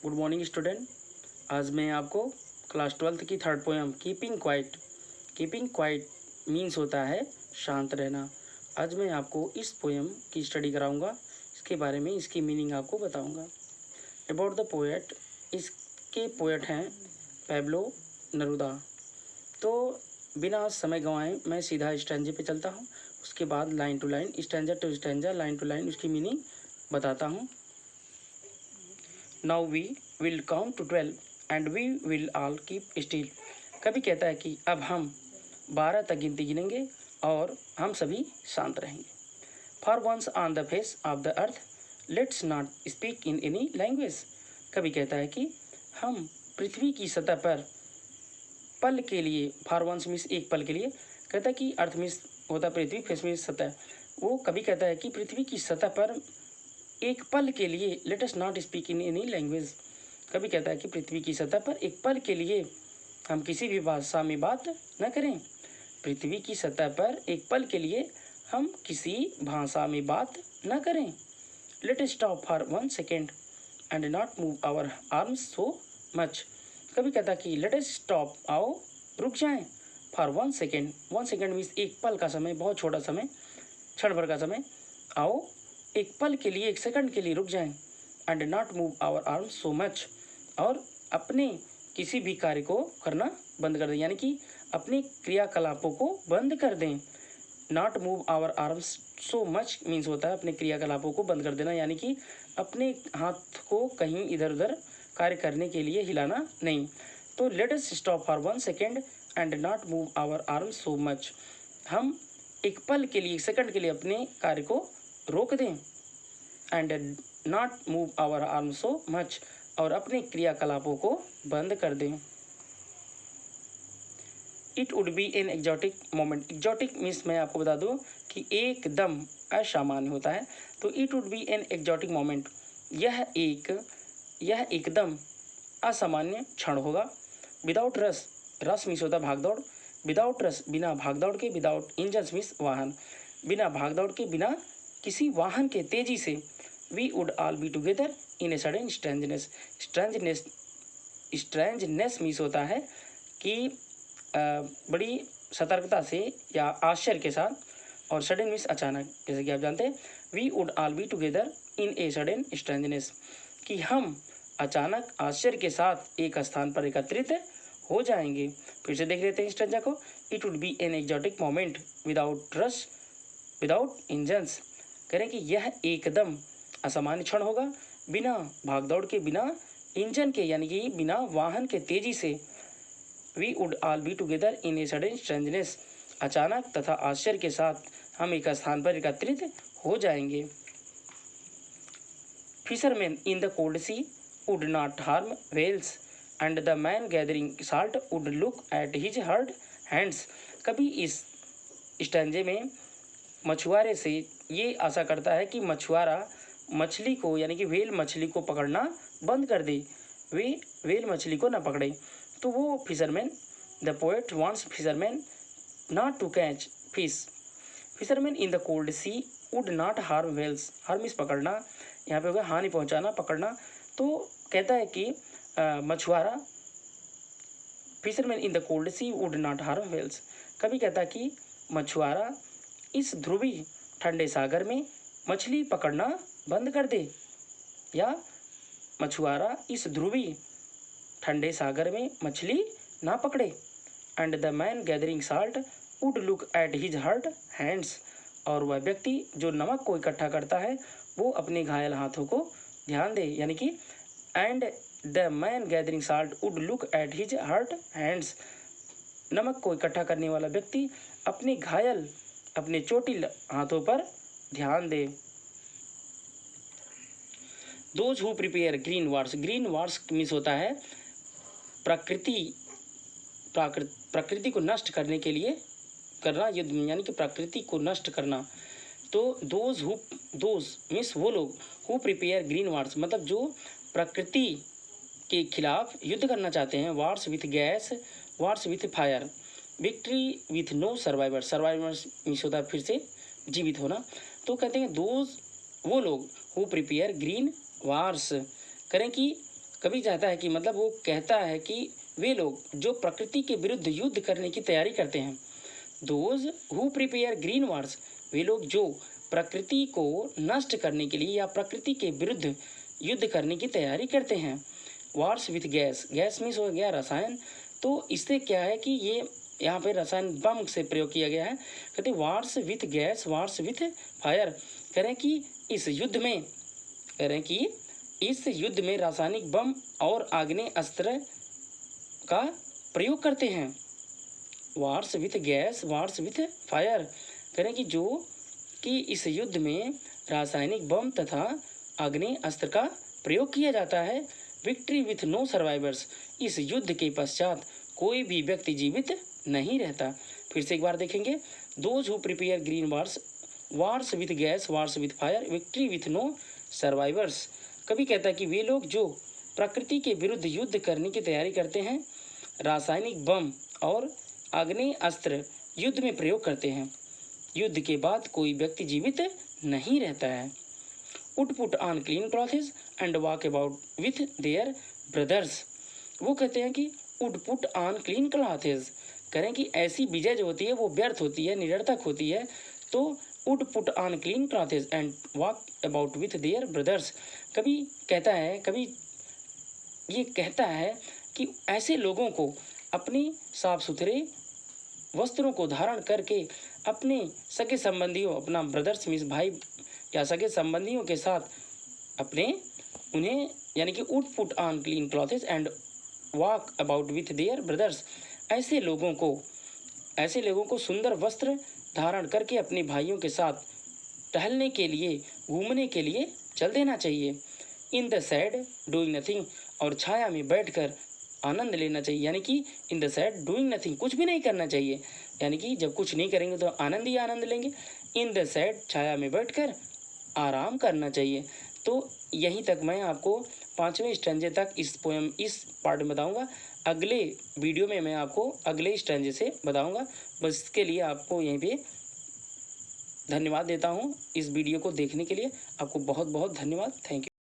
Good morning student. आज मैं आपको क्लास 12th की third poem keeping quiet means होता है शांत रहना। आज मैं आपको इस पोएम की स्टडी कराऊंगा, इसके बारे में इसकी मीनिंग आपको बताऊंगा। अबाउट द पोएट, इसके पोएट हैं पैब्लो नरूदा। तो बिना समय गंवाए मैं सीधा स्टैंजे पे चलता हूँ, उसके बाद line to line, stanza to stanza, line to line उसकी मीनिंग बताता हूँ। Now we will count to 12 and we will all keep still. कभी कहता है कि अब हम 12 तक गिनती गिनेंगे और हम सभी शांत रहेंगे। For once on the face of the earth let's not speak in any language. कभी कहता है कि हम पृथ्वी की सतह पर पल के लिए, फॉर वंस मीन्स एक पल के लिए, कहता है कि अर्थ मीन्स होता पृथ्वी, फेस मीन्स सतह। वो कभी कहता है कि पृथ्वी की सतह पर एक पल के लिए let us not speak in any language. कभी कहता है कि पृथ्वी की सतह पर एक पल के लिए हम किसी भी भाषा में बात न करें। पृथ्वी की सतह पर एक पल के लिए हम किसी भाषा में बात न करें। Let us stop for 1 second and not move our arms so much. कभी कहता है कि लेट अस स्टॉप, आओ रुक जाएं, फॉर 1 सेकेंड। 1 सेकेंड मीन्स एक पल का समय, बहुत छोटा समय, क्षण भर का समय। आओ एक पल के लिए, एक सेकंड के लिए रुक जाएं। And not move our arms so much, और अपने किसी भी कार्य को करना बंद कर दें, यानी कि अपने क्रियाकलापों को बंद कर दें। Not move our arms so much means होता है अपने क्रियाकलापों को बंद कर देना, यानी कि अपने हाथ को कहीं इधर उधर कार्य करने के लिए हिलाना नहीं। तो let us stop for 1 second and not move our arms so much. हम एक पल के लिए, एक सेकंड के लिए अपने कार्य को रोक दें। And not move our arm so much, और अपने क्रियाकलापों को बंद कर दें। It would be an exotic moment. Exotic means मैं आपको बता दूं कि एकदम असामान्य होता है। तो it would be an exotic moment, यह एकदम असामान्य क्षण होगा। विदाउट रस, रस मीन्स होता है भागदौड़, विदाउट रस बिना भागदौड़ के, विदाउट इंजन्स मीन्स वाहन, बिना भागदौड़ के, बिना किसी वाहन के तेजी से। We would all be together in a sudden strangeness. Strangeness means होता है कि बड़ी सतर्कता से या आश्चर्य के साथ, और सडन मीन्स अचानक, जैसे कि आप जानते हैं। We would all be together in a sudden strangeness, कि हम अचानक आश्चर्य के साथ एक स्थान पर एकत्रित हो जाएंगे। फिर से देख लेते हैं स्ट्रेंजा को। It would be an exotic moment without rush, without engines. करें कि यह एकदम असामान्य क्षण होगा, बिना भागदौड़ के, बिना इंजन के, यानी कि बिना वाहन के तेजी से। We would all be together in a sudden strangeness, अचानक तथा आश्चर्य के साथ हम एक स्थान पर एकत्रित हो जाएंगे। Fisherman in the cold sea would not harm whales and the man gathering salt would look at his hurt hands. कभी इस स्टैंजे में मछुआरे से ये आशा करता है कि मछुआरा मछली को, यानी कि व्हेल मछली को पकड़ना बंद कर दे, वे व्हेल मछली को ना पकड़े। तो वो fisherman, the poet wants fisherman not to catch fish. Fisherman in the cold sea would not harm whales. Harm इस पकड़ना, यहाँ पे होगा हानि पहुँचाना, पकड़ना। तो कहता है कि मछुआरा, fisherman in the cold sea would not harm whales. कभी कहता है कि मछुआरा इस ध्रुवी ठंडे सागर में मछली पकड़ना बंद कर दे, या मछुआरा इस ध्रुवी ठंडे सागर में मछली ना पकड़े। And the man gathering salt would look at his hurt hands, और वह व्यक्ति जो नमक को इकट्ठा करता है वो अपने घायल हाथों को ध्यान दे, यानी कि and the man gathering salt would look at his hurt hands. नमक को इकट्ठा करने वाला व्यक्ति अपने घायल, अपने चोटिल हाथों पर ध्यान दे। Those who prepare green wars. Green wars means होता है प्रकृति को नष्ट करने के लिए करना, युद्ध, यानी कि प्रकृति को नष्ट करना। तो दोज मीन्स वो लोग, हु प्रिपेयर ग्रीन वार्स मतलब जो प्रकृति के खिलाफ युद्ध करना चाहते हैं। Wars with gas, wars with fire, victory with no survivor. Survivors means होता है फिर से जीवित होना। तो कहते हैं दोज, वो लोग, हु प्रिपेयर ग्रीन वार्स, करें कि कवि चाहता है कि मतलब वो कहता है कि वे लोग जो प्रकृति के विरुद्ध युद्ध करने की तैयारी करते हैं, those who prepare green wars, वे लोग जो प्रकृति को नष्ट करने के लिए या प्रकृति के विरुद्ध युद्ध करने की तैयारी करते हैं। Wars with gas, gas means हो गया रसायन, तो इससे क्या है कि ये यहाँ पे रसायन बम से प्रयोग किया गया है। कहते wars with gas, wars with fire, कह रहे हैं कि इस युद्ध में, कह रहे हैं कि इस युद्ध में रासायनिक बम और आग्नेय अस्त्र का प्रयोग करते हैं। Wars with gas, wars with fire, कह रहे हैं कि जो कि इस युद्ध में रासायनिक बम तथा आग्नेय अस्त्र का प्रयोग किया जाता है। विक्ट्री विथ नो सर्वाइवर्स, इस युद्ध के पश्चात कोई भी व्यक्ति जीवित नहीं रहता। फिर से एक बार देखेंगे, those who prepare green wars, wars with gas, wars with fire, victory with no survivors. कभी कहता है कि वे लोग जो प्रकृति के विरुद्ध युद्ध करने की तैयारी करते हैं, रासायनिक बम और आग्नेय अस्त्र युद्ध में प्रयोग करते हैं, युद्ध के बाद कोई व्यक्ति जीवित नहीं रहता है। Would put on clean clothes and walk about with their brothers, वो कहते हैं कि would put on clean clothes, करें कि ऐसी विजय जो होती है वो व्यर्थ होती है, निरर्थक होती है, तो would put on clean clothes and walk about with their brothers. कभी कहता है, कभी ये कहता है कि ऐसे लोगों को अपने साफ सुथरे वस्त्रों को धारण करके अपने सगे संबंधियों, अपना ब्रदर्स मीन्स भाई या सगे संबंधियों के साथ अपने उन्हें यानी कि would put on clean clothes and walk about with their brothers, ऐसे लोगों को सुंदर वस्त्र धारण करके अपने भाइयों के साथ टहलने के लिए, घूमने के लिए चल देना चाहिए। In the sad doing nothing, और छाया में बैठकर आनंद लेना चाहिए, यानी कि in the sad doing nothing, कुछ भी नहीं करना चाहिए, यानी कि जब कुछ नहीं करेंगे तो आनंद ही आनंद लेंगे। इन द सैड, छाया में बैठकर आराम करना चाहिए। तो यहीं तक मैं आपको 5वें स्टैंजे तक इस पोएम, इस पार्ट में बताऊंगा। अगले वीडियो में मैं आपको अगले स्टैंजे से बताऊंगा। बस इसके लिए आपको यहीं पे धन्यवाद देता हूं। इस वीडियो को देखने के लिए आपको बहुत बहुत धन्यवाद। Thank you.